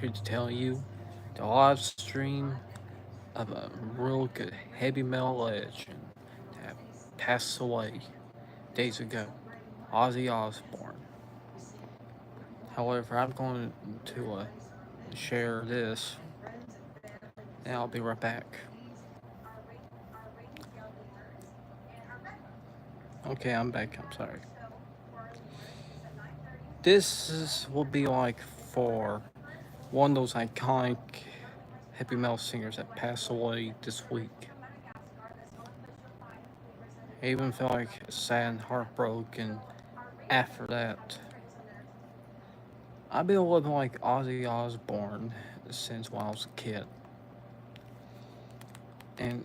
here to tell you the live stream of a real good heavy metal legend that passed away days ago, Ozzy Osbourne. However, I'm going to share this, and I'll be right back. Okay, I'm back. I'm sorry. Will be like for one of those iconic heavy metal singers that passed away this week. I even felt like sad and heartbroken after that. I've been living like Ozzy Osbourne since when I was a kid, and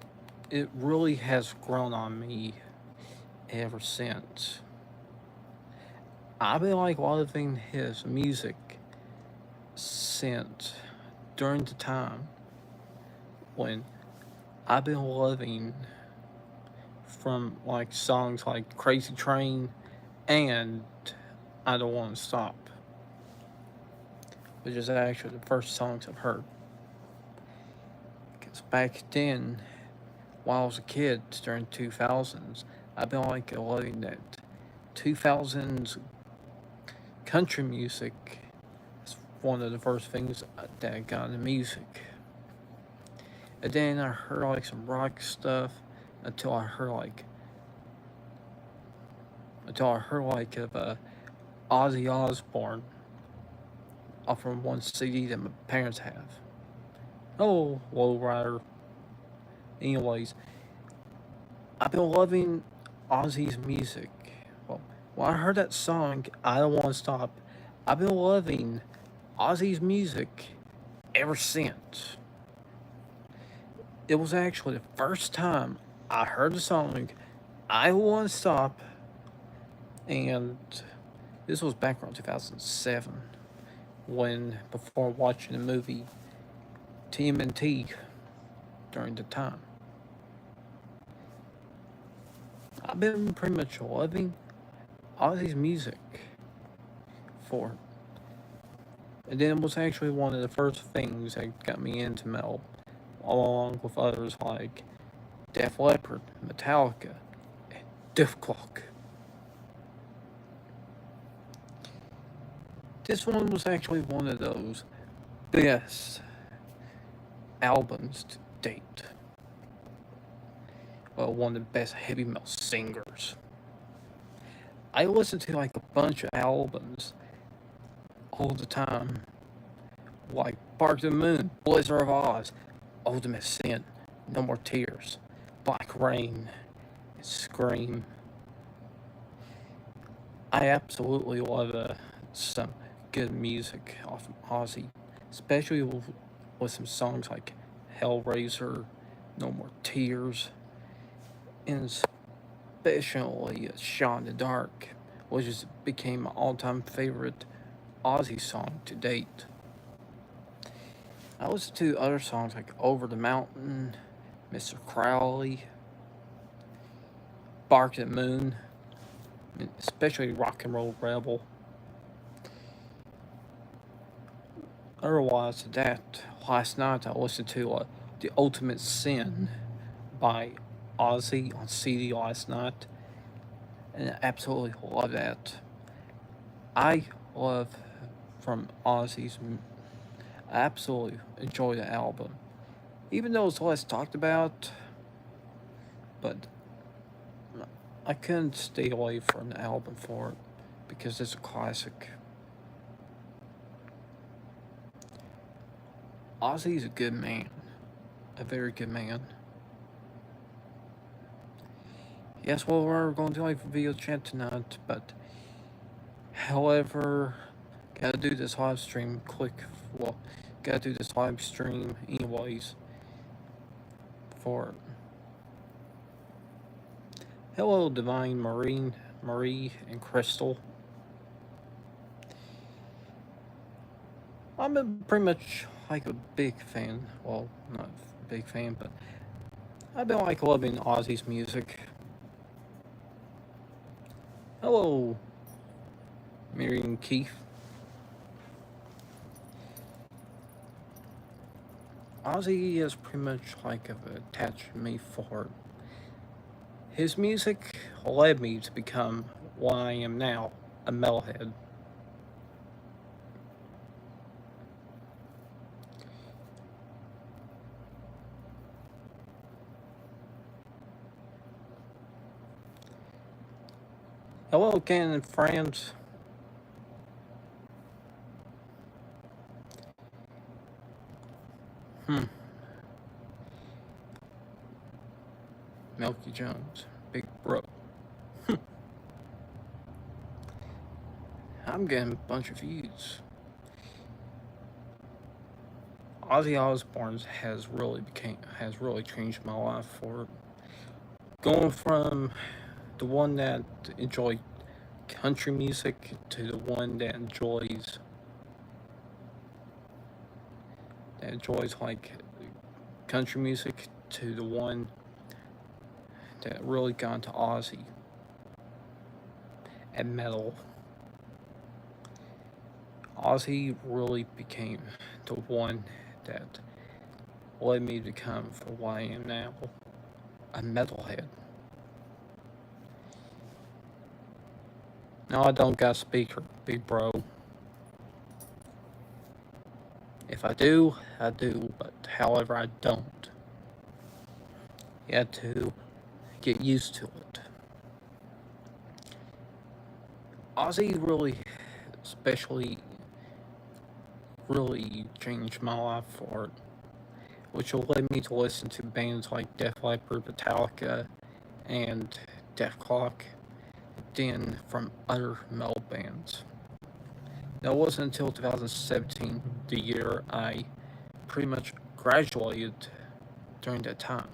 it really has grown on me ever since. I've been like loving his music since during the time when I've been loving from like songs like Crazy Train and I Don't Want to Stop, which is actually the first songs I've heard. Because back then, while I was a kid during 2000s, I've been like loving that 2000s country music. It's one of the first things that I got into music. And then I heard like some rock stuff until I heard like of Ozzy Osbourne off from one CD that my parents have. Oh, Lowrider. Anyways, I've been loving Ozzy's music. Well, when I heard that song, I Don't Want to Stop, I've been loving Ozzy's music ever since. It was actually the first time I heard the song I Don't Want to Stop, and this was back around 2007 when before watching the movie TMNT during the time. I've been pretty much loving Ozzy's music for, and then it was actually one of the first things that got me into metal, along with others like Def Leppard, Metallica, and Clock. This one was actually one of those best albums to date. Well, one of the best heavy metal singers. I listen to like a bunch of albums all the time, like Bark the Moon, Blizzard of Oz, Ultimate Sin, No More Tears, Black Rain, and Scream. I absolutely love some good music off of Ozzy, especially with some songs like Hellraiser, No More Tears, and especially Shot in the Dark, which became my all-time favorite Ozzy song to date. I listen to other songs like Over the Mountain, Mr. Crowley, Bark the Moon, especially Rock and Roll Rebel. Otherwise, that last night I listened to The Ultimate Sin by Ozzy on CD last night, and I absolutely love that. I love from Ozzy's. I absolutely enjoy the album, even though it's less talked about. But I couldn't stay away from the album for it because it's a classic. Ozzy's a good man, a very good man. Yes, well, we're going to like video chat tonight, but however, gotta do this live stream quick. Well, gotta do this live stream anyways. For hello, Divine Marie, and Crystal. I'm pretty much like a big fan. Well, not a big fan, but I've been like loving Ozzy's music. Hello, Miriam Keith. Ozzy is pretty much like attached to me for his music led me to become what I am now, a metalhead. Hello again, friends. Milky Jones, big bro. I'm getting a bunch of views. Ozzy Osbourne has really changed my life for going from the one that enjoyed country music to the one that enjoys like country music to the one that really got into Ozzy and metal. Ozzy really became the one that led me to become for what I am now, a metalhead. Now I don't got a speaker, big bro. If I do, I do, but however I don't. You have to get used to it. Ozzy really, especially, really changed my life for it, which will lead me to listen to bands like Def Leppard, Metallica, and Def Clock, then from other metal bands. Now, it wasn't until 2017, the year I pretty much graduated during that time.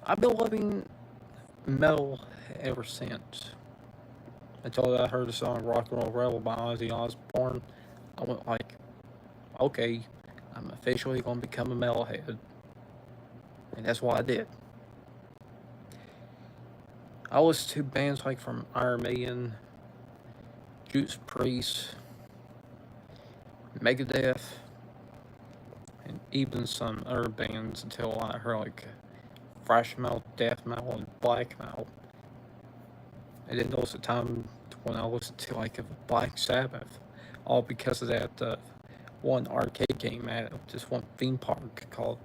I've been loving metal ever since. Until I heard the song Rock and Roll Rebel by Ozzy Osbourne, I went like, okay, I'm officially going to become a metalhead. And that's what I did. I listened to bands like from Iron Maiden, Judas Priest, Megadeth, and even some other bands until I heard like thrash metal, death metal, and black metal. And then there was a time when I listened to like Black Sabbath, all because of that one arcade game at this one theme park called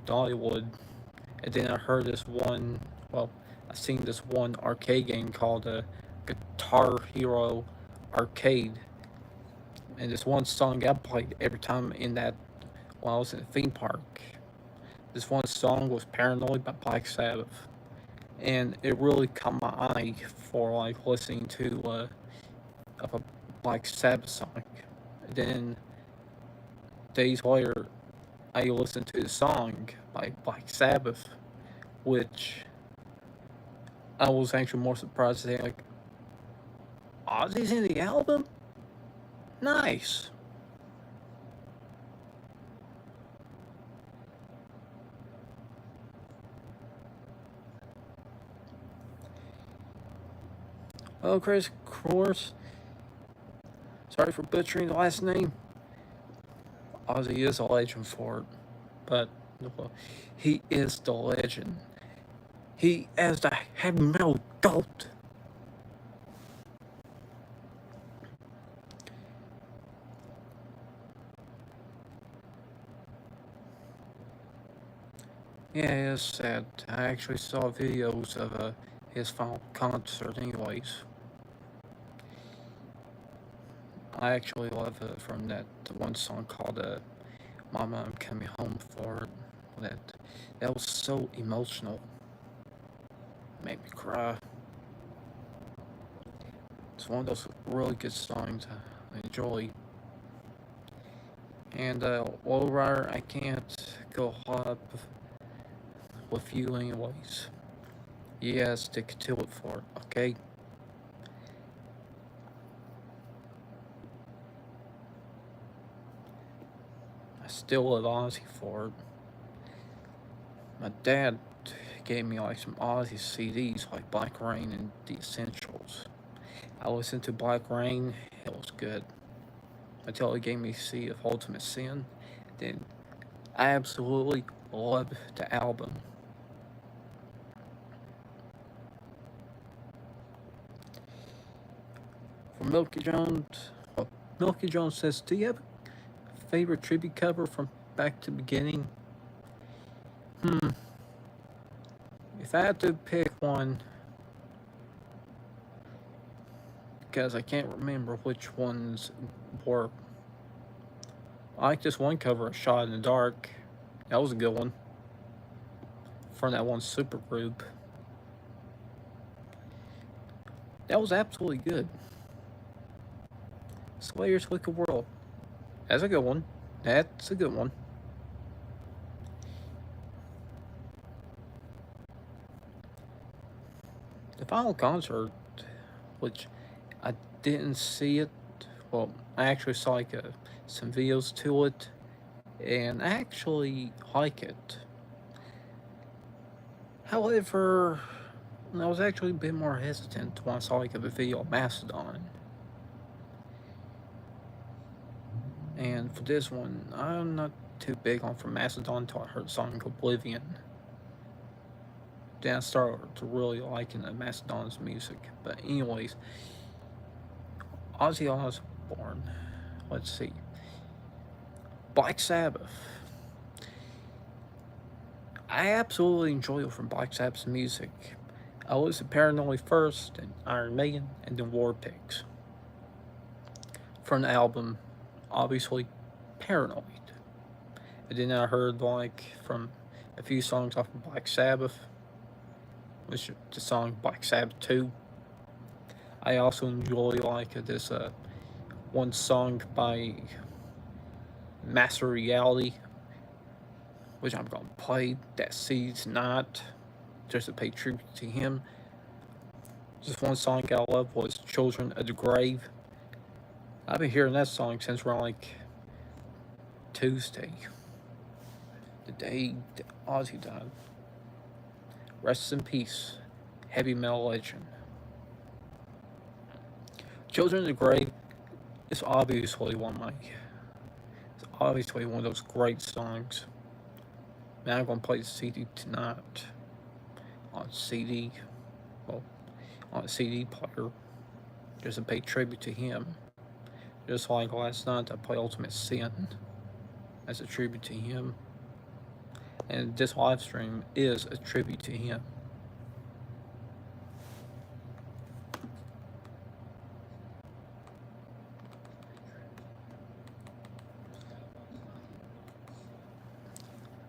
Dollywood. And then I heard this one, I seen this one arcade game called Guitar Hero Arcade. And this one song I played every time when I was in the theme park. This one song was Paranoid by Black Sabbath. And it really caught my eye for like listening to a Black Sabbath song. And then days later, I listened to the song by Black Sabbath, which I was actually more surprised to say, like, Ozzy's in the album? Nice. Well, Chris, of course, sorry for butchering the last name. Ozzy is a legend for it, but well, he is the legend. He is the heavy metal goat. Yeah, it's sad. I actually saw videos of his final concert, anyways. I actually love it from that one song called "Mama, I'm Coming Home For It." That was so emotional. Made me cry. It's one of those really good songs I enjoy. And Lowrider, I can't go up with you anyways. Yeah, stick to it for it, okay? I still love Ozzy for it. My dad gave me like some Ozzy CDs like Black Rain and The Essentials. I listened to Black Rain, it was good. until he gave me Sea of Ultimate Sin. Then I absolutely love the album. For Milky Jones, well, Milky Jones says, "Do you have a favorite tribute cover from back to the beginning?" If I had to pick one, because I can't remember which ones were. I like this one cover, Shot in the Dark. That was a good one. From that one super group. That was absolutely good. Slayer's Wicked World. That's a good one. That's a good one. The final concert, which I didn't see it. Well, I actually saw like some videos to it, and I actually like it. However, I was actually a bit more hesitant when I saw like a video of Mastodon. And for this one, I'm not too big on from Mastodon until I heard the song Oblivion. Then I started to really liking the Mastodon's music. But anyways, Ozzy Osbourne. Let's see. Black Sabbath. I absolutely enjoy it from Black Sabbath's music. I listened to Paranoid first, then Iron Maiden, and then War Pigs. From the album, obviously, Paranoid. And then I heard like from a few songs off of Black Sabbath, which is the song Black Sabbath 2. I also enjoy like this one song by Master Reality, which I'm gonna play, that Seeds Not, just to pay tribute to him. Just one song I love was Children of the Grave. I've been hearing that song since around like Tuesday, the day that Ozzy died. Rest in peace, heavy metal legend. Children of the Grave is obviously one of those great songs. Man, I'm gonna play the CD tonight on CD, well, on a CD player, just to pay tribute to him. Just like last night, I played Ultimate Sin as a tribute to him, and this live stream is a tribute to him.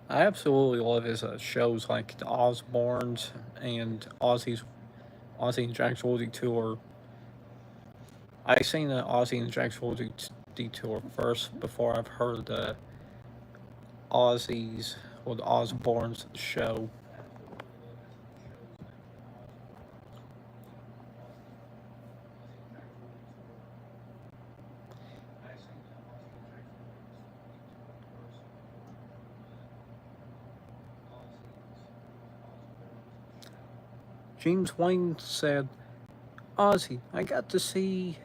I absolutely love his shows like the Osbournes and Ozzy and Jack's Woody tour. I seen the Ozzy and Jack's Woody tour first before I've heard the Ozzy's or the Osbournes show. James Wayne said, "Ozzy, I got to see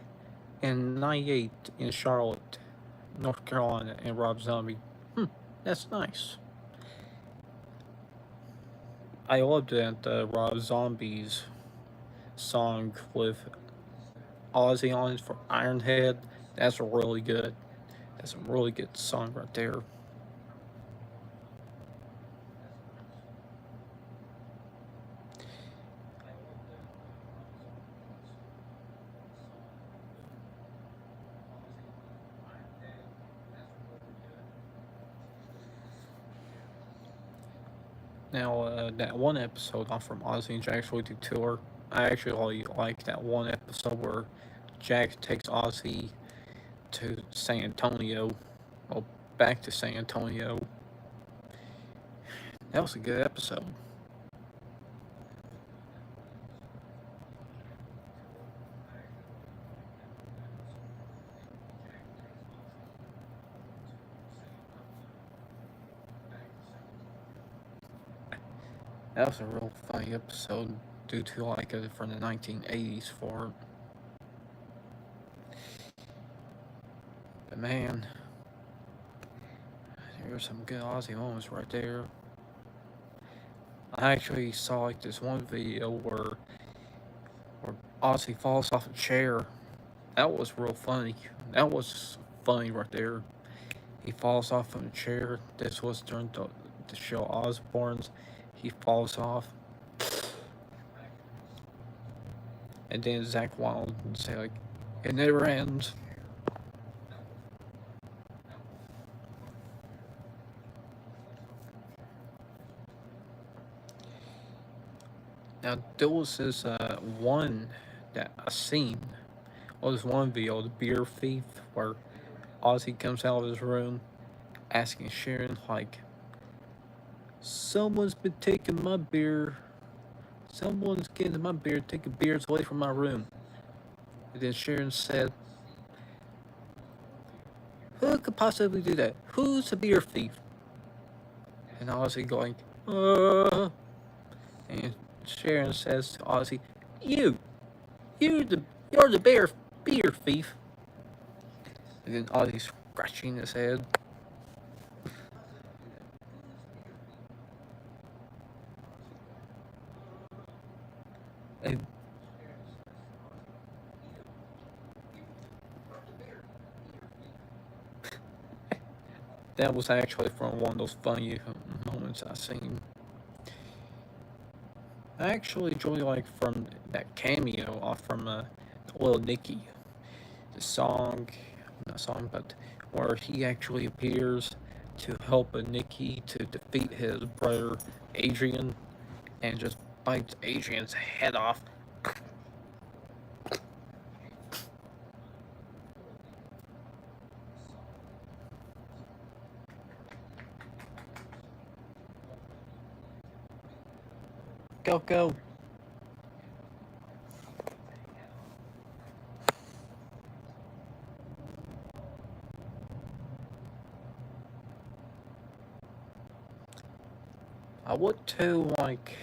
in '98 in Charlotte, North Carolina, and Rob Zombie. That's nice." I loved that Rob Zombie's song with Ozzy on it for Ironhead. That's a really good. That's a really good song right there. Now, that one episode off from Ozzy and Jack's Weekly Tour, I actually like that one episode where Jack takes Ozzy to San Antonio, well, back to San Antonio. That was a good episode. That was a real funny episode due to like from the 1980s for it. But man, there's some good Ozzy moments right there. I actually saw like this one video where Ozzy falls off a chair. That was real funny. That was funny right there. He falls off from a chair. This was during the show Osbourne's. He falls off. And then Zach Wild would say like, it never ends. Now there was this one that I seen. Well, this one video, the beer thief, where Ozzy comes out of his room asking Sharon like, someone's been taking my beer. Someone's getting my beer, taking beers away from my room. And then Sharon said, who could possibly do that? Who's a beer thief? And Ozzy going, and Sharon says to Ozzy, you, you're the beer thief. And then Ozzy scratching his head. And that was actually from one of those funny moments I've seen. I actually enjoy like from that cameo off from Little Nicky, the song, not song, but where he actually appears to help Nicky to defeat his brother Adrian, and just bites Adrian's head off. Go, go. I would too like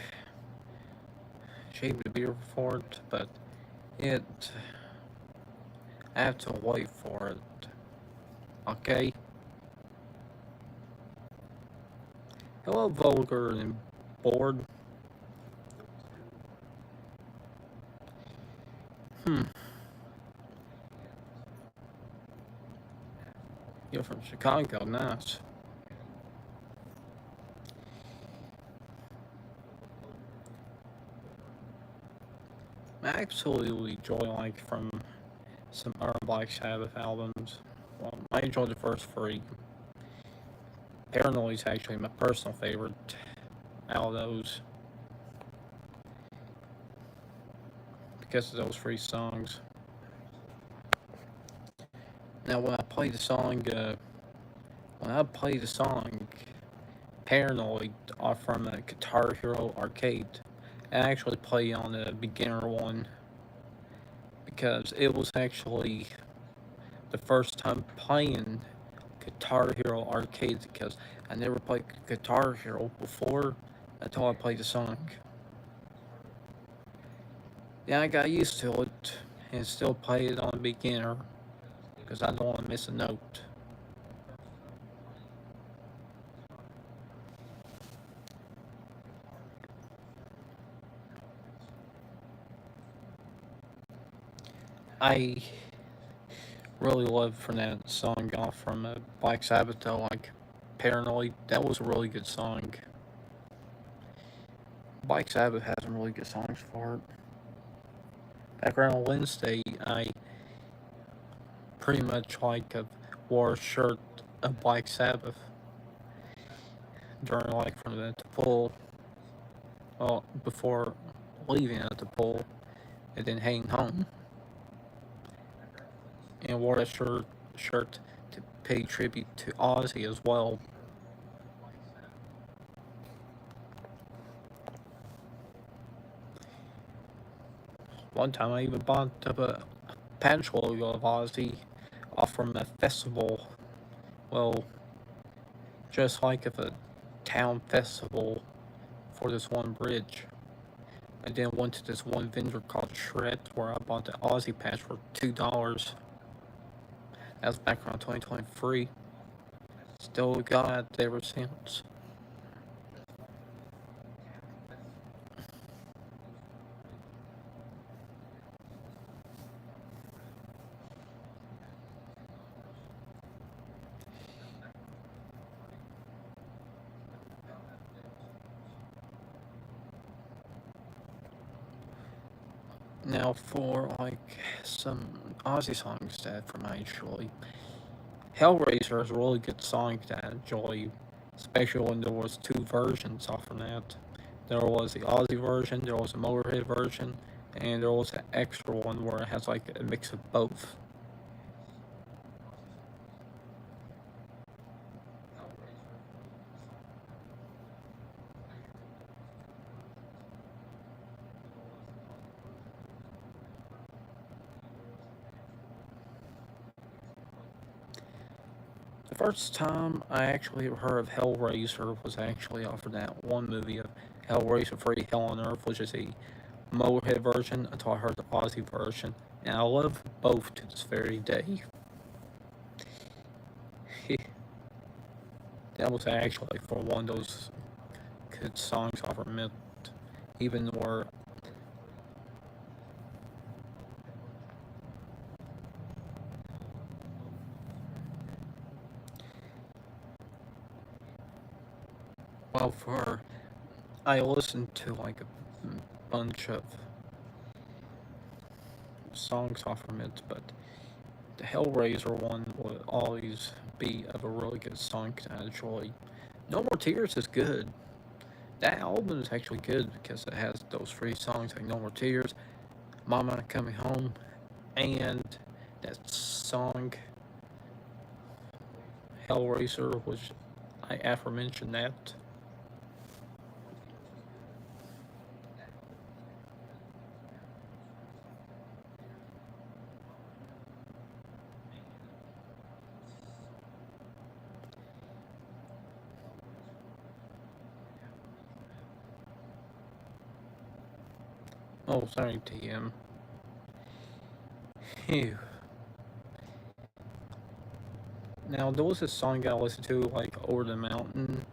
shape the beer for it, but I have to wait for it. Okay? Hello, vulgar and bored. You're from Chicago, nice. I absolutely enjoy like from some early Black Sabbath albums. Well, I enjoyed the first three. Paranoid's actually my personal favorite out of those because of those three songs. Now, when I play the song, Paranoid off from Guitar Hero Arcade, I actually play on the beginner one because it was actually the first time playing Guitar Hero Arcade because I never played Guitar Hero before until I played the song. Yeah, I got used to it and still play it on the beginner because I don't want to miss a note. I really love from that song off from Black Sabbath though, like Paranoid. That was a really good song. Black Sabbath has some really good songs for it. Back around Wednesday, I pretty much like wore a shirt of Black Sabbath during like from the pool, well before leaving at the pool, and then heading home, and wore that shirt to pay tribute to Ozzy as well. One time I even bought a patch logo of Ozzy off from a festival. Well, just like of a town festival for this one bridge. I then went to this one vendor called Shred where I bought the Ozzy patch for $2. That was back around 2023. Still got it ever since. Now for like some Ozzy songs that from I enjoy. Hellraiser is a really good song that I enjoy, especially when there was two versions off from that. There was the Ozzy version, there was a Motorhead version, and there was an extra one where it has like a mix of both. The first time I actually heard of Hellraiser was actually off of that one movie of Hellraiser Free Hell on Earth, which is a Motorhead version, until I heard the Ozzy version. And I love both to this very day. That was actually for one of those good songs off of Myth, even where well for I listened to like a bunch of songs off from it, but the Hellraiser one will always be of a really good song I enjoy. No More Tears is good. That album is actually good because it has those three songs like No More Tears, Mama Coming Home, and that song Hellraiser, which I aforementioned that. Oh, sorry, TM. Phew. Now, there was a song I listened to, like, Over the Mountain.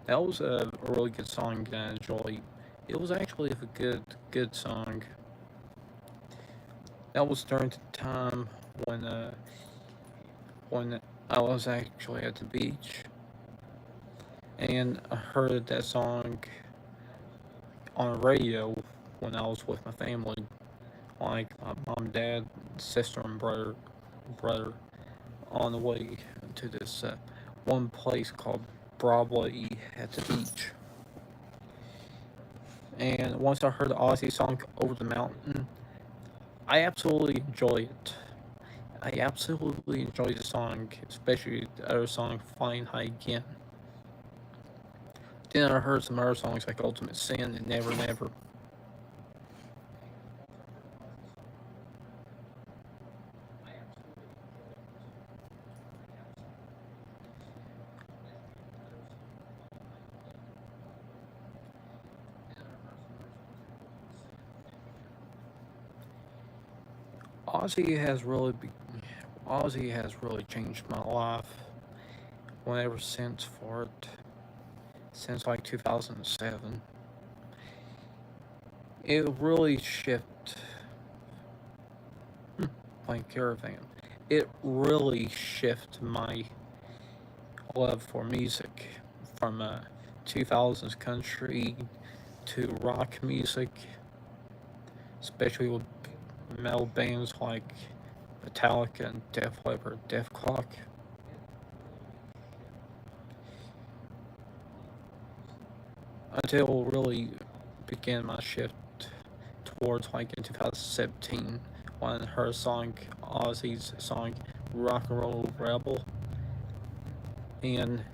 That was a really good song that I enjoyed. It was actually a good song. That was during the time when I was actually at the beach, and I heard that song on the radio when I was with my family, like my mom, dad, sister, and brother, on the way to this one place called Broadway at the beach. And once I heard the Ozzy song Over the Mountain, I absolutely enjoy it. I absolutely enjoy the song, especially the other song Flying High Again. Then I heard some other songs like Ultimate Sin and Never Never. Ozzy has really be, Ozzy has really changed my life whenever since for it since like 2007. It really shifted like caravan. It really shifted my love for music from 2000s country to rock music, especially with metal bands like Metallica and Def Leppard, Def Clock. Until really began my shift towards like in 2017 when her song, Ozzy's song, Rock and Roll Rebel, and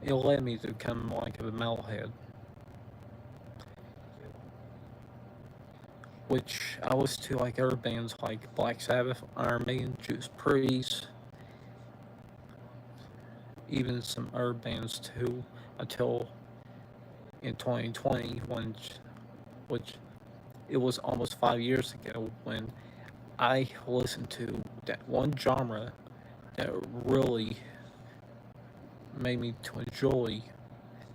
it led me to become like a metalhead, which I listened to like other bands like Black Sabbath, Iron Maiden, Judas Priest, even some other bands too, until in 2020 which it was almost 5 years ago when I listened to that one genre that really made me to enjoy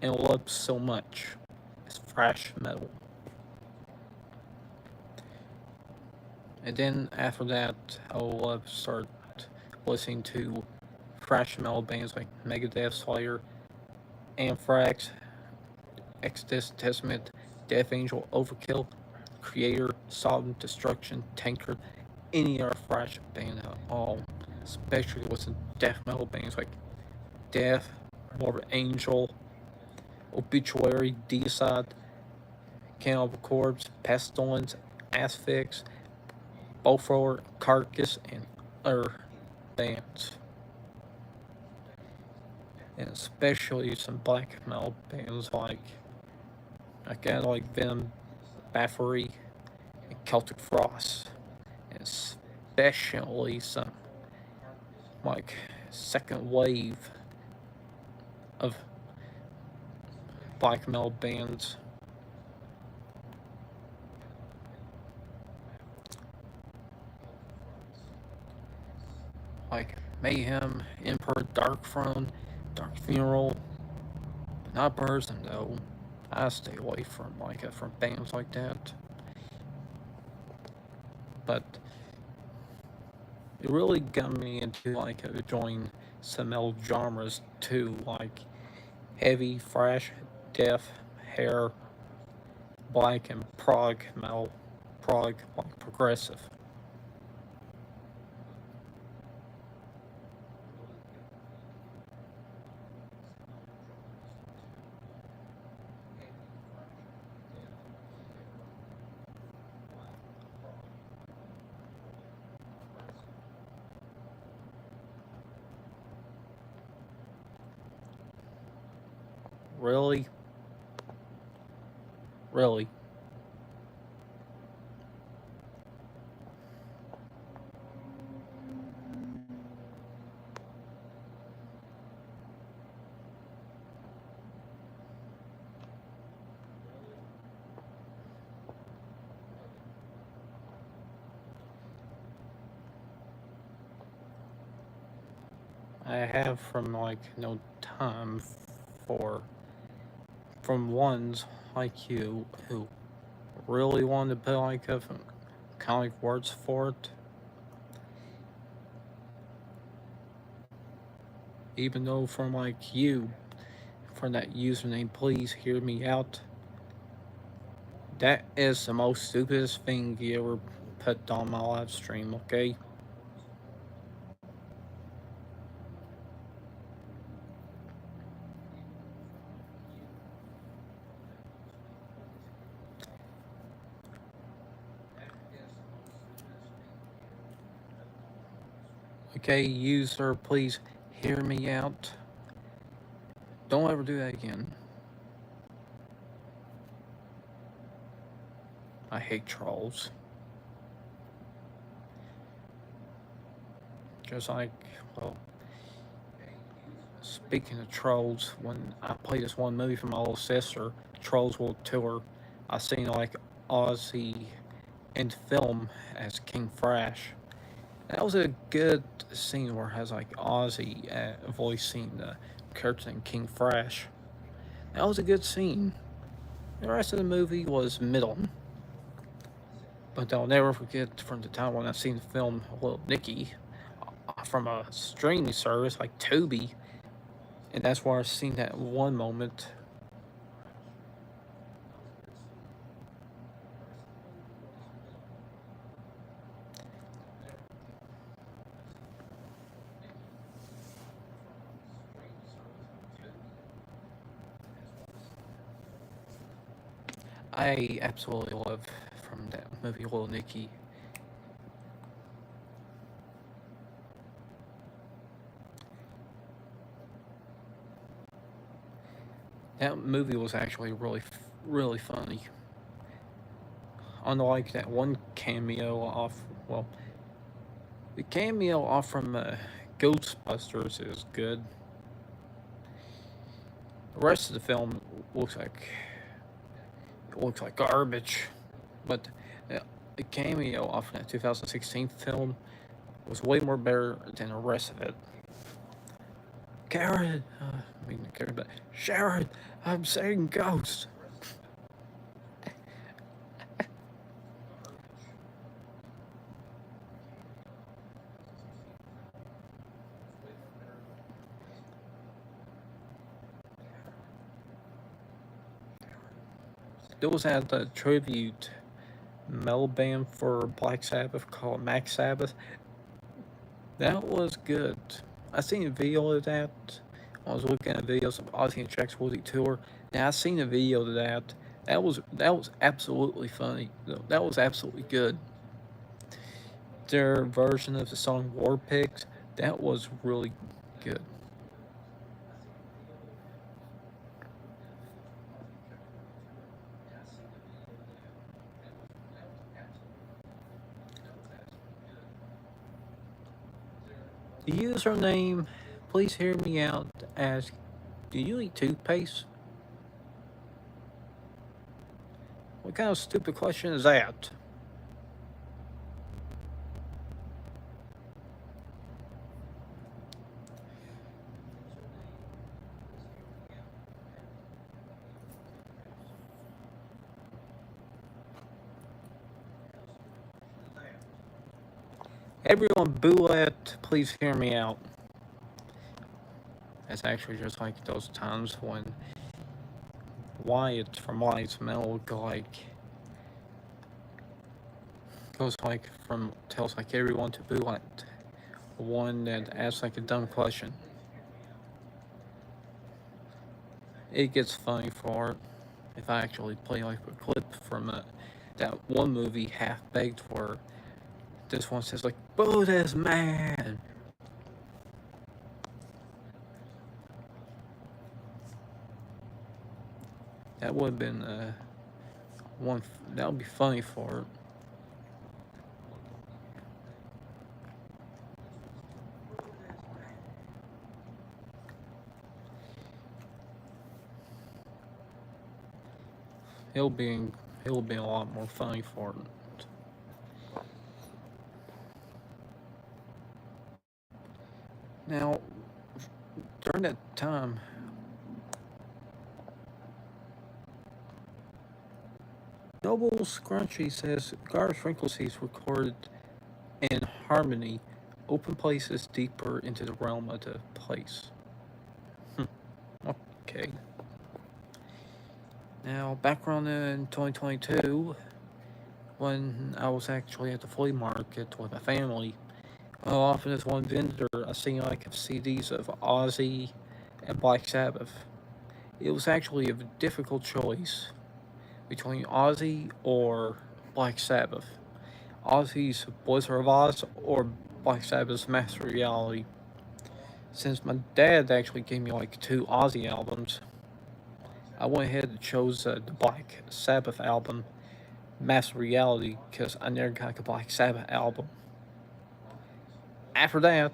and love so much is thrash metal. And then after that, I'll start listening to thrash metal bands like Megadeth, Slayer, Anthrax, Exodus, Testament, Death Angel, Overkill, Creator, Sodom, Destruction, Tankard, any other thrash band at all. Especially with some death metal bands like Death, Morbid Angel, Obituary, Deicide, Cannibal Corpse, Pestilence, Asphyx, Bowthrower, Carcass, and other bands. And especially some black metal bands like again like Venom, Bathory, and Celtic Frost. And especially some like second wave of black metal bands. Like Mayhem, Emperor, Dark Throne, Dark Funeral, but not Burzum though. I stay away from from bands like that. But it really got me into enjoying some metal genres too, like heavy, thrash, death, hair, black, and prog metal, prog like progressive. Really, really. I have from no time for from ones like you who really want to put a comic words for it. Even though from you, from that username, please hear me out. That is the most stupidest thing you ever put on my live stream, okay? Okay, user, please hear me out. Don't ever do that again. I hate trolls. Just well, speaking of trolls, when I played this one movie for my little sister, Trolls World Tour, I seen Ozzy in film as King Thrash. That was a good scene where it has Ozzy voicing the character in King Thrash. That was a good scene. The rest of the movie was middle. But I'll never forget from the time when I seen the film Little Nicky from a streaming service like Tubi. And that's where I seen that one moment. I absolutely love from that movie Little Nicky. That movie was actually really funny. Unlike that one cameo the cameo off from Ghostbusters is good. The rest of the film looks like garbage, but the cameo off that 2016 film was way more better than the rest of it. Karen, Karen, but Sharon, I'm saying ghost. Those had the tribute metal band for Black Sabbath called Max Sabbath. That was good. I seen a video of that. I was looking at videos of Ozzy and Jack's Woody tour. Now I seen a video of that. That was absolutely funny. That was absolutely good. Their version of the song War Pigs, that was really good. The username, please hear me out, asks, do you eat toothpaste? What kind of stupid question is that? Everyone boo at, please hear me out. It's actually just like those times when Wyatt from Wyatt's Metal goes like from tells like everyone to boo at one that asks like a dumb question. It gets funny for it if I actually play like a clip from that one movie Half Baked where this one says like boo this man. That would have been one that would be funny for it. It'll be it'll be a lot more funny for it. Now, during that time, Noble Scrunchy says Gar's frequencies recorded in harmony open places deeper into the realm of the place. Okay. Now, background in 2022, when I was actually at the flea market with my family, off of this one vendor, I seen like CDs of Ozzy and Black Sabbath. It was actually a difficult choice between Ozzy or Black Sabbath. Ozzy's Blizzard of Oz or Black Sabbath's Master Reality. Since my dad actually gave me like two Ozzy albums, I went ahead and chose the Black Sabbath album, Master Reality, because I never got a Black Sabbath album. After that,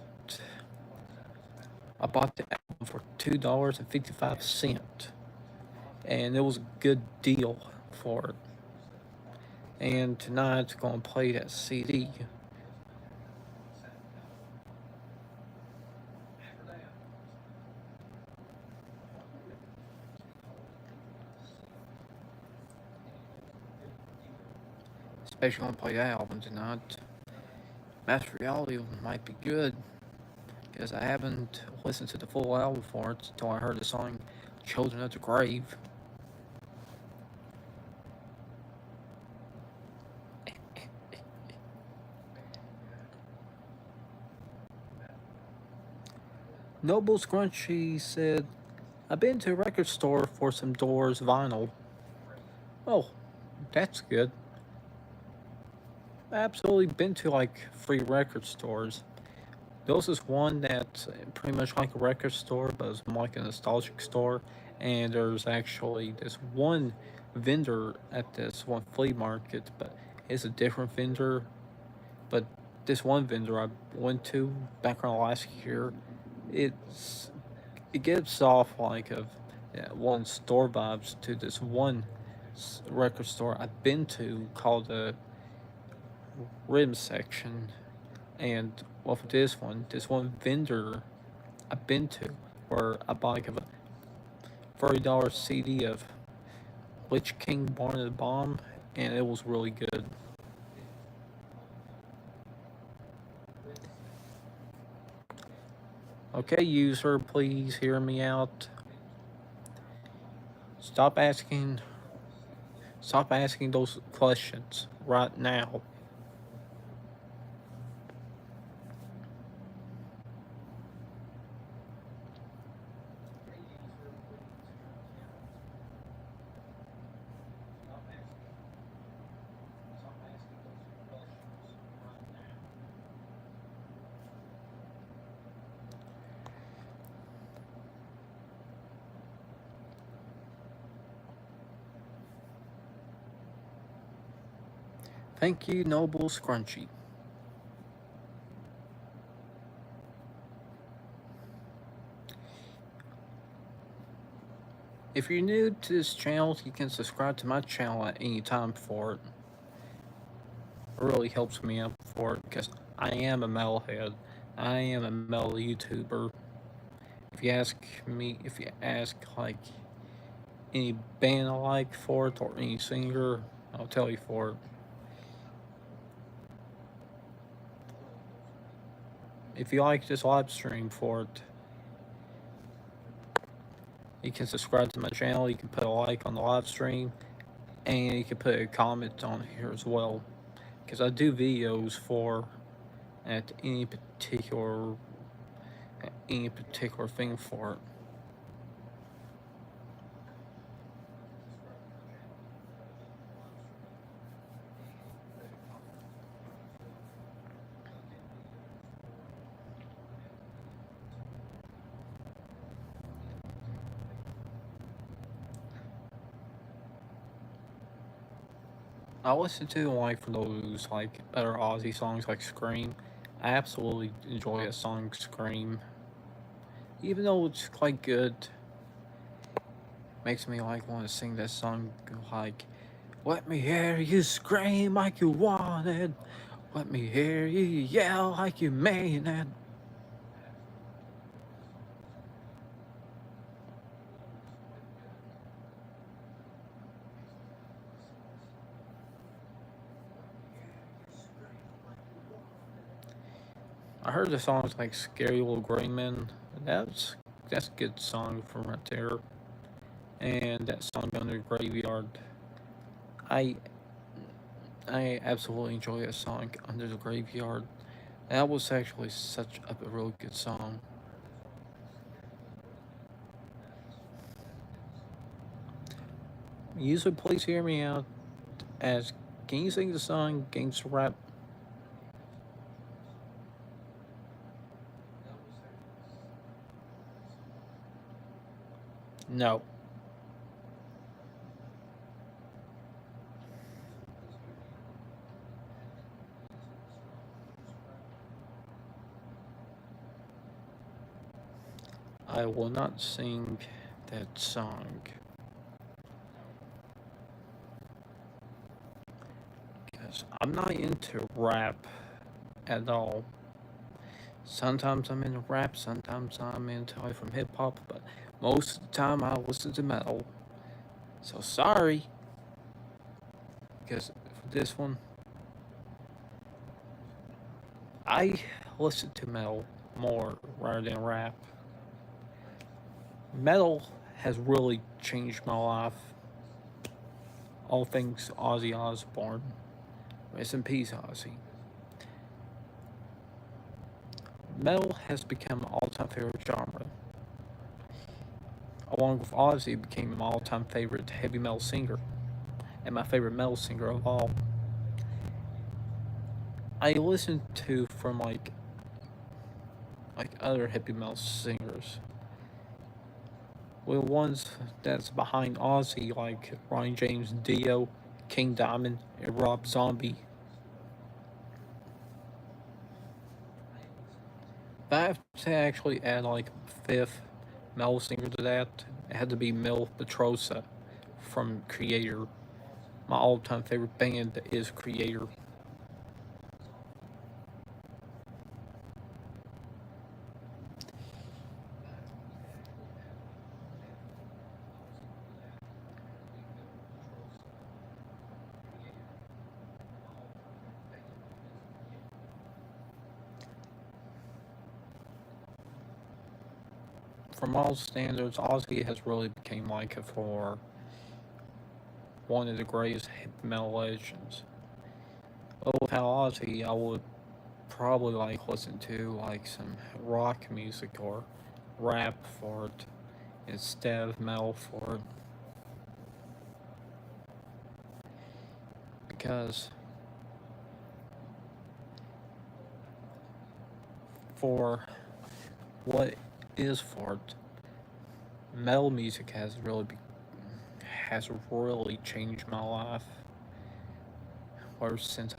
I bought the album for $2.55, and it was a good deal for it. And tonight's gonna play that CD. Especially gonna play that album tonight. Master Reality might be good because I haven't listened to the full album for it until I heard the song "Children of the Grave." Noble Scrunchy said, I've been to a record store for some Doors vinyl. Oh, that's good. I've absolutely been to like free record stores. There was this one that's pretty much like a record store, but it's more like a nostalgic store. And there's actually this one vendor at this one flea market, but it's a different vendor. But this one vendor I went to back around last year, it's it gives off like a one store vibes to this one record store I've been to called the Rhythm Section, and Well, for this one vendor I've been to, where I bought like a $30 CD of Lich King Born of the Bomb, and it was really good. Okay, user, please hear me out. Stop asking those questions right now. Thank you, Noble Scrunchy. If you're new to this channel, you can subscribe to my channel at any time for it. It really helps me out for it because I am a metalhead. I am a metal YouTuber. If you ask like any band I like for it or any singer, I'll tell you for it. If you like this live stream for it, you can subscribe to my channel, you can put a like on the live stream, and you can put a comment on here as well. Because I do videos for at any particular thing for it. I listen to like for those like other Ozzy songs like Scream. I absolutely enjoy a song Scream. Even though it's quite good, makes me like want to sing that song like let me hear you scream like you want it. Let me hear you yell like you mean it. I heard the songs like Scary Little Gray Men. That's a good song from right there. And that song Under the Graveyard. I I absolutely enjoy that song Under the Graveyard. That was actually such a really good song. User, please hear me out. As can you sing the song Gangsta Rap? No. I will not sing that song. Because I'm not into rap at all. Sometimes I'm into rap, sometimes I'm into like from hip hop, but most of the time I listen to metal. So sorry. Because for this one, I listen to metal more rather than rap. Metal has really changed my life. All things Ozzy Osbourne. Rest in peace, Ozzy. Metal has become my all-time favorite genre. Along with Ozzy, it became my all-time favorite heavy metal singer, and my favorite metal singer of all. I listen to from like other heavy metal singers. Well, ones that's behind Ozzy, like Ryan James Dio, King Diamond, and Rob Zombie. But I have to actually add like a fifth metal singer to that. It had to be Mil Petrosa from Creator. My all-time favorite band is Creator. from all standards, Ozzy has really become like for one of the greatest heavy metal legends. But without Ozzy, I would probably like listen to like some rock music or rap for it instead of metal for it, because for what is for it, metal music has really changed my life. Or since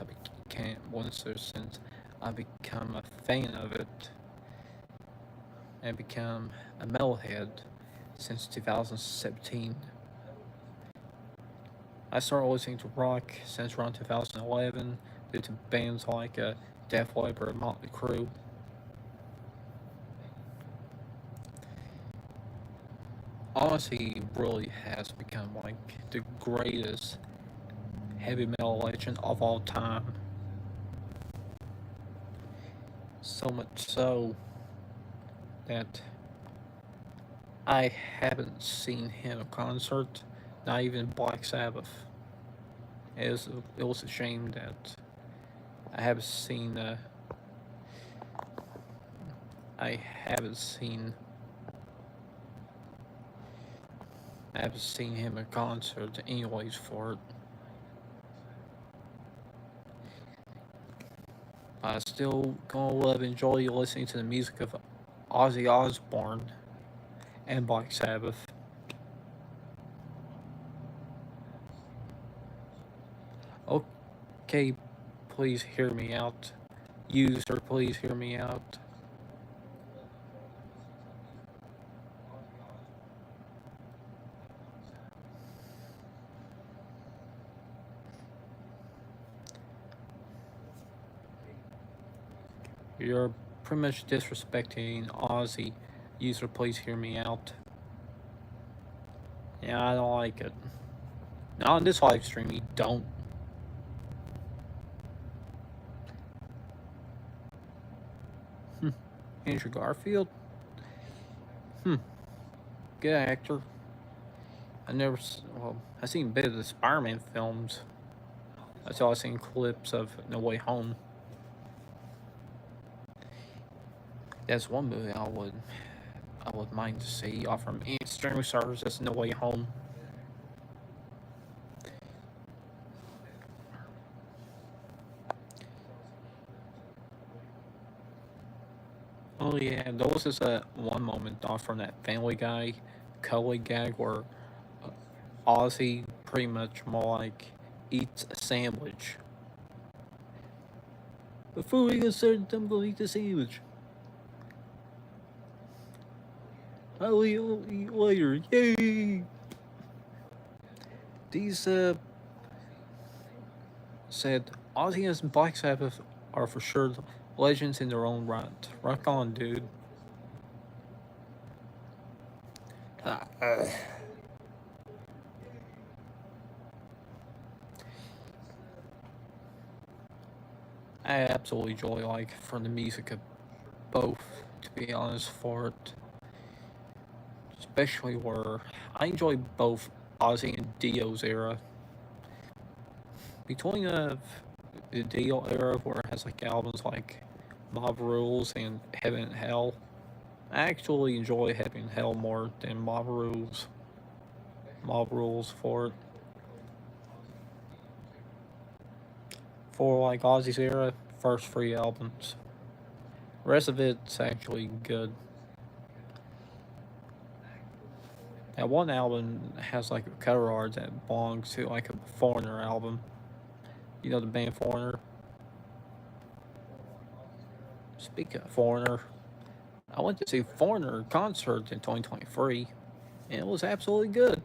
I become a fan of it and become a metalhead since 2017. I started listening to rock since around 2011 due to bands like Def Leppard and Motley Crue. Ozzy really has become like the greatest heavy metal legend of all time. So much so that I haven't seen him in concert, not even Black Sabbath. It was a shame that I haven't seen I haven't seen I haven't seen him in concert anyways for it. I still gonna love enjoy listening to the music of Ozzy Osbourne and Black Sabbath. Okay, please hear me out. User, please hear me out. You're pretty much disrespecting Ozzy. User, please hear me out. Yeah, I don't like it. Not on this live stream, you don't. Andrew Garfield? Good actor. I've seen a bit of the Spider-Man films. That's all I've seen clips of No Way Home. That's one movie I would mind to see off from any streaming service. That's No Way Home. Oh yeah, there was this one moment off from that Family Guy Cully gag where Ozzy pretty much more like eats a sandwich. Before we get started, I'm gonna eat the sandwich. I will eat later. Yay! These said Ozzy and Black Sabbath are for sure legends in their own right. Rock on, dude. I absolutely enjoy like from the music of both, to be honest, for it. Especially where I enjoy both Ozzy and Dio's era. Between the Dio era where it has like albums like Mob Rules and Heaven and Hell, I actually enjoy Heaven and Hell more than Mob Rules. Mob Rules for it. For like Ozzy's era, first three albums. The rest of it's actually good. That one album has like a cover art that belongs to like a Foreigner album. You know the band Foreigner? Speaking of Foreigner, I went to see Foreigner concert in 2023, and it was absolutely good.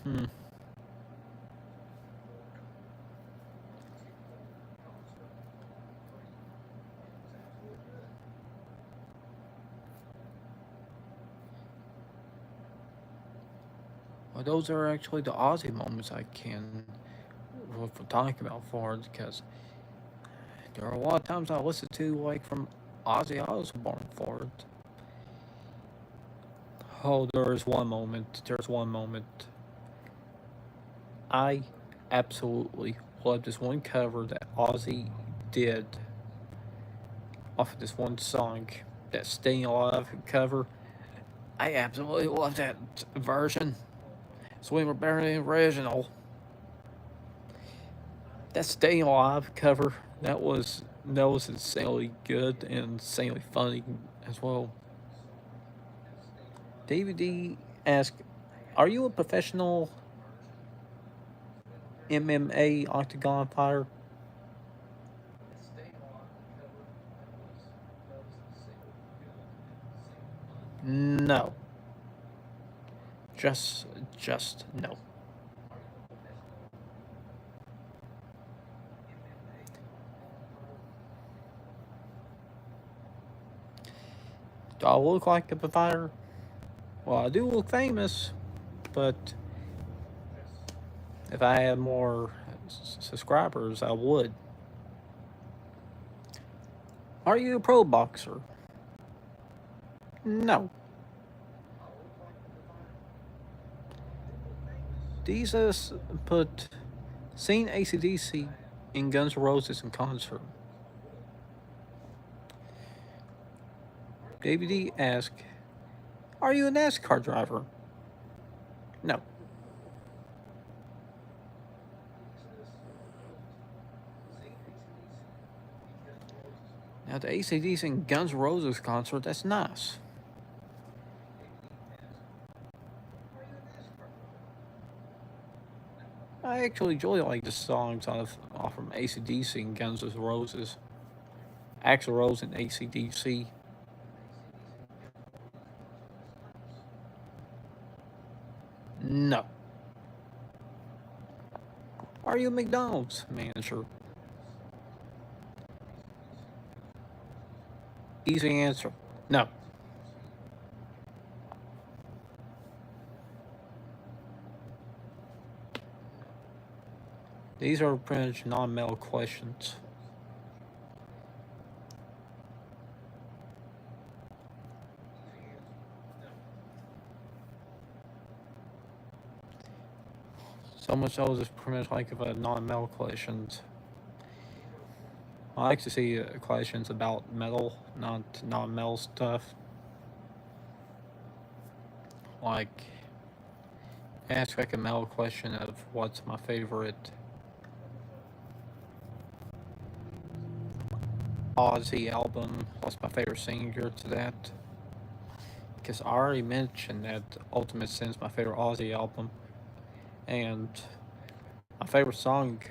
Hmm. Well, those are actually the Ozzy moments I can what we're talking about for it, because there are a lot of times I listen to, like, from Ozzy Osbourne for it. Oh, there's one moment. I absolutely love this one cover that Ozzy did off of this one song, that Staying Alive cover. I absolutely love that version. It's way better than the original. That Staying Alive cover, that was insanely good and insanely funny as well. David D asked, "Are you a professional MMA octagon fighter?" No. Just, just no. Do I look like a fighter? Well, I do look famous, but if I had more subscribers, I would. Are you a pro boxer? No. Jesus put seen ACDC in Guns N' Roses in concert. David D asked, "Are you a NASCAR driver?" No. Now, the ACDC in Guns N' Roses concert, that's nice. I actually enjoy like the songs off from ACDC and Guns N' Roses. Axl Rose and ACDC. No. Are you a McDonald's manager? Easy answer. No. These are pretty much non-metal questions. So much so is pretty much like of a non-metal questions. I like to see questions about metal, not non-metal stuff. Like, ask like a metal question of what's my favorite Ozzy album, what's my favorite singer to that. Because I already mentioned that Ultimate Sin's my favorite Ozzy album. And my favorite song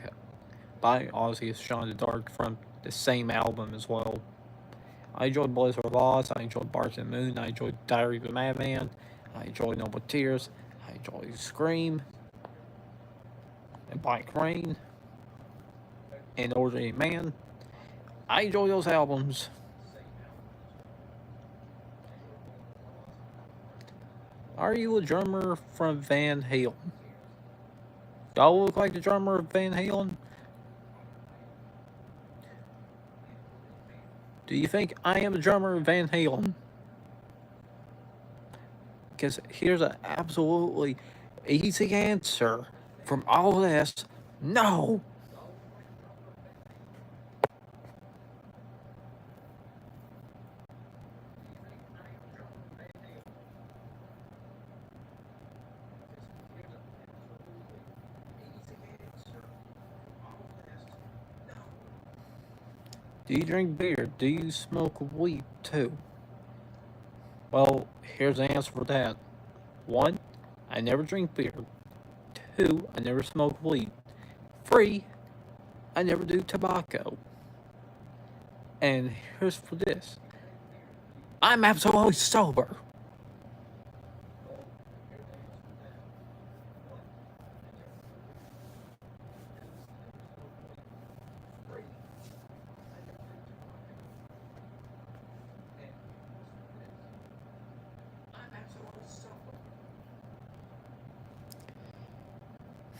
by Ozzy is Shine in the Dark from the same album as well. I enjoyed Blizzard of Oz, I enjoyed Bark the Moon, I enjoyed Diary of a Madman, I enjoyed Noble Tears, I enjoyed Scream, and Black Rain, and Ordinary Man. I enjoy those albums. Are you a drummer from Van Halen? Y'all look like the drummer of Van Halen? Do you think I am a drummer of Van Halen? Because here's an absolutely easy answer from all this. No! Do you drink beer? Do you smoke weed too? Well, here's the answer for that. 1. I never drink beer. 2. I never smoke weed. 3. I never do tobacco. And here's for this. I'm absolutely sober.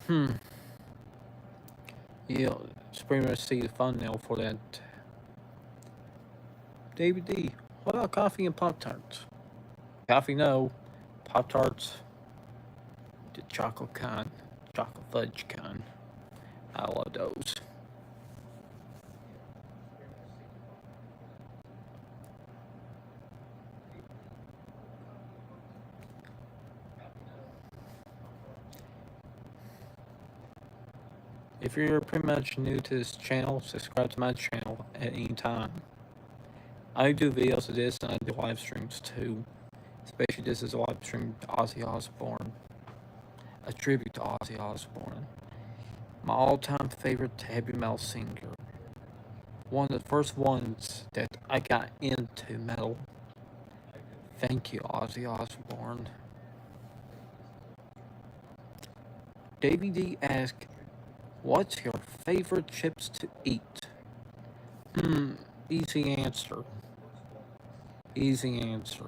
Hmm. you'll pretty much see the thumbnail for that. David D, what about coffee and Pop-Tarts? Coffee, no. Pop-Tarts, the chocolate kind, chocolate fudge kind. I love those. If you're pretty much new to this channel, subscribe to my channel at any time. I do videos of this and I do live streams too. Especially this is a live stream to Ozzy Osbourne. A tribute to Ozzy Osbourne. My all-time favorite heavy metal singer. One of the first ones that I got into metal. Thank you, Ozzy Osbourne. Davey D asked, what's your favorite chips to eat? Easy answer. Easy answer.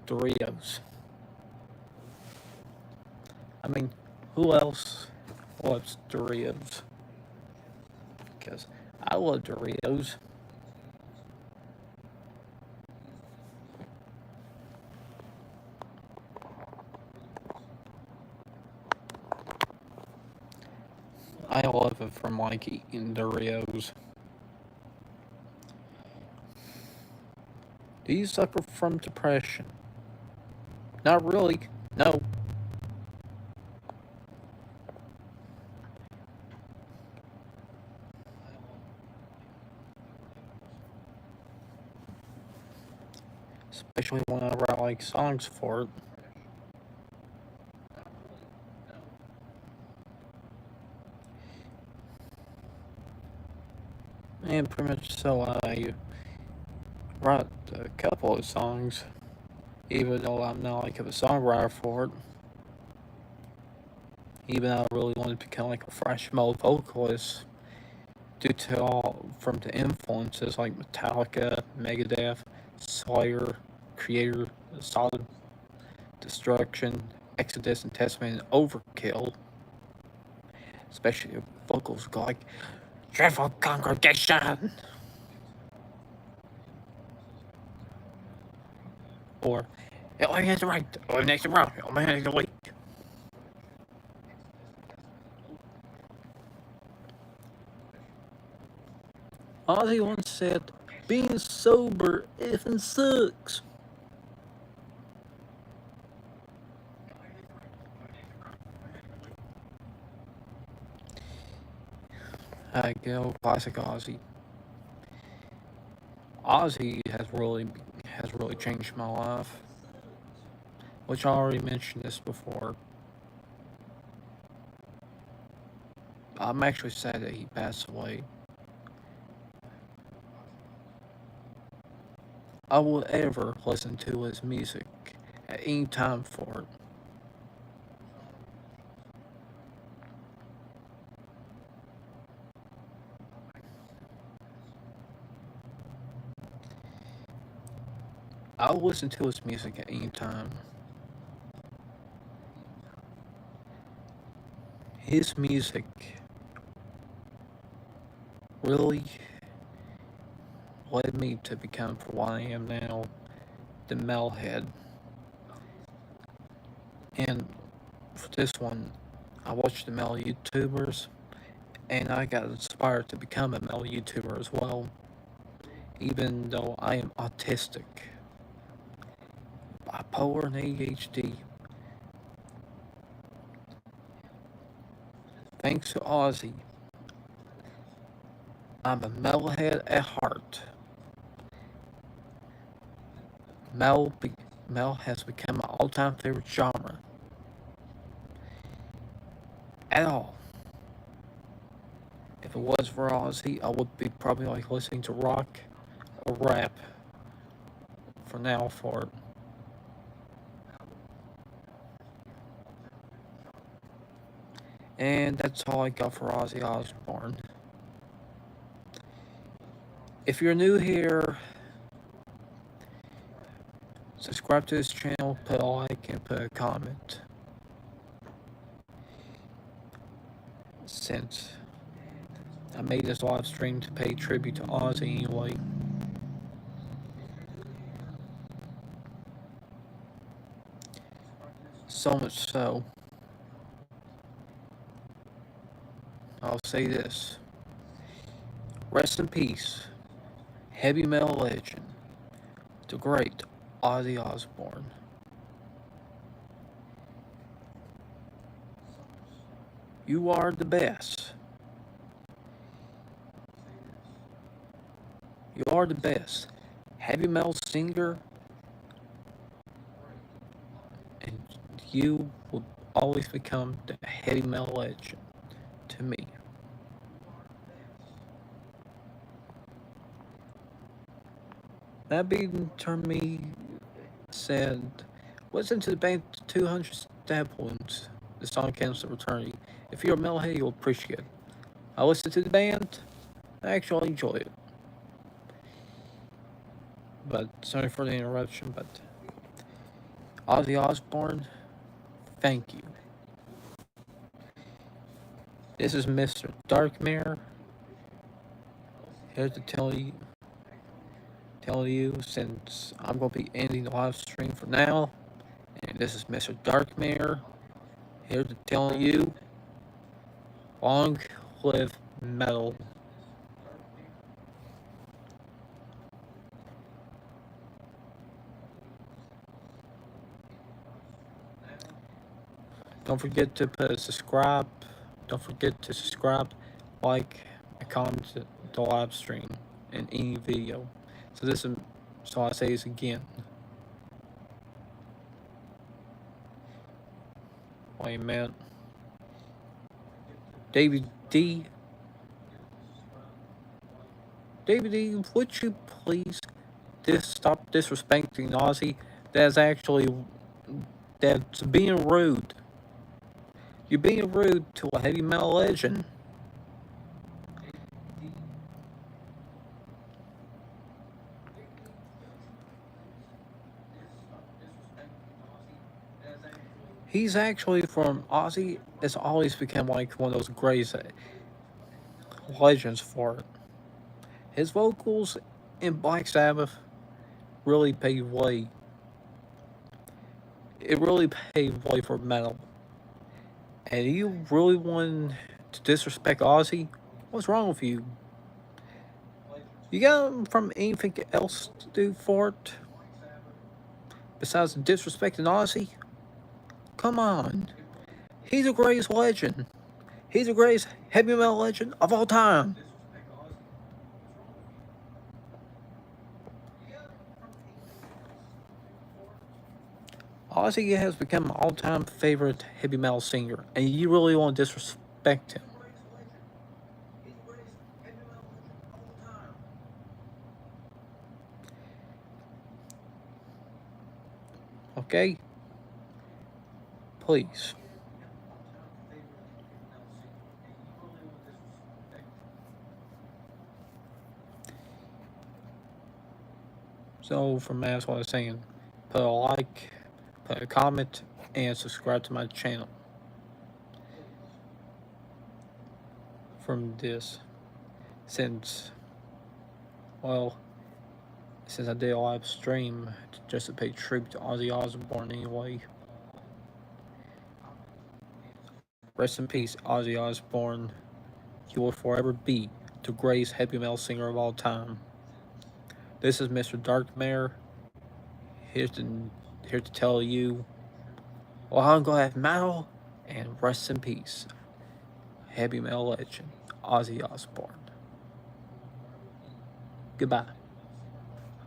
Doritos. I mean, who else loves Doritos? Because I love Doritos. I love it from like eating Doritos. Do you suffer from depression? Not really. No. Especially when I write like songs for it. And pretty much so I wrote a couple of songs, even though I'm not like a songwriter for it. Even though I really wanted to become like a thrash metal vocalist, due to all from the influences like Metallica, Megadeth, Slayer, Creator, Solid Destruction, Exodus, and Testament, and Overkill. Especially the vocals go like, "Dreadful Congregation," or "Eliminate the right, eliminate the wrong, eliminate the weak." Ozzy once said, being sober effing sucks. I go classic Ozzy. Ozzy has really changed my life, which I already mentioned this before. I'm actually sad that he passed away. I will ever listen to his music at any time for it. I'll listen to his music at any time. His music really led me to become for what I am now, the metalhead. And for this one, I watched the metal YouTubers, and I got inspired to become a metal YouTuber as well, even though I am autistic, bipolar, and ADHD. Thanks to Ozzy, I'm a metalhead at heart. Metal has become my all-time favorite genre. At all. If it was for Ozzy, I would be probably like listening to rock or rap for now for it. And that's all I got for Ozzy Osbourne. If you're new here, subscribe to this channel, put a like, and put a comment. since I made this live stream to pay tribute to Ozzy anyway. So much so, I'll say this. Rest in peace, heavy metal legend, the great Ozzy Osbourne. You are the best. You are the best heavy metal singer, and you will always become the heavy metal legend to me. That being turned me said, listen to the band 200 Stab Wounds, the song Candles of Eternity. If you're a metalhead, you'll appreciate it. I listened to the band, I actually enjoy it. But sorry for the interruption, but Ozzy Osbourne, thank you. This is Mr. Darkmare, here to tell you since I'm going to be ending the live stream for now. And this is Mr. Darkmare, here to tell you, long live metal. Don't forget to subscribe. Don't forget to subscribe, like, and comment the live stream and any video. So I say this again. Wait a minute. David D, would you please stop disrespecting Ozzy? That's being rude. You're being rude to a heavy metal legend. He's actually from Ozzy. It's always become like one of those great legends for it. His vocals in Black Sabbath really paved way. It really paved way for metal. And you really want to disrespect Ozzy? What's wrong with you? You got him from anything else to do for it? Besides disrespecting Ozzy? Come on. He's the greatest legend. He's the greatest heavy metal legend of all time. Ozzy has become my all-time favorite heavy metal singer, and you really want to disrespect him. Okay? Please. So, from that's what I was saying, put a like, put a comment, and subscribe to my channel. From this, since I did a live stream just to pay tribute to Ozzy Osbourne anyway. Rest in peace, Ozzy Osbourne. You will forever be the greatest heavy metal singer of all time. This is Mr. Darkmare, here to tell you, well, I'm gonna have metal, and rest in peace, heavy metal legend, Ozzy Osbourne. Goodbye.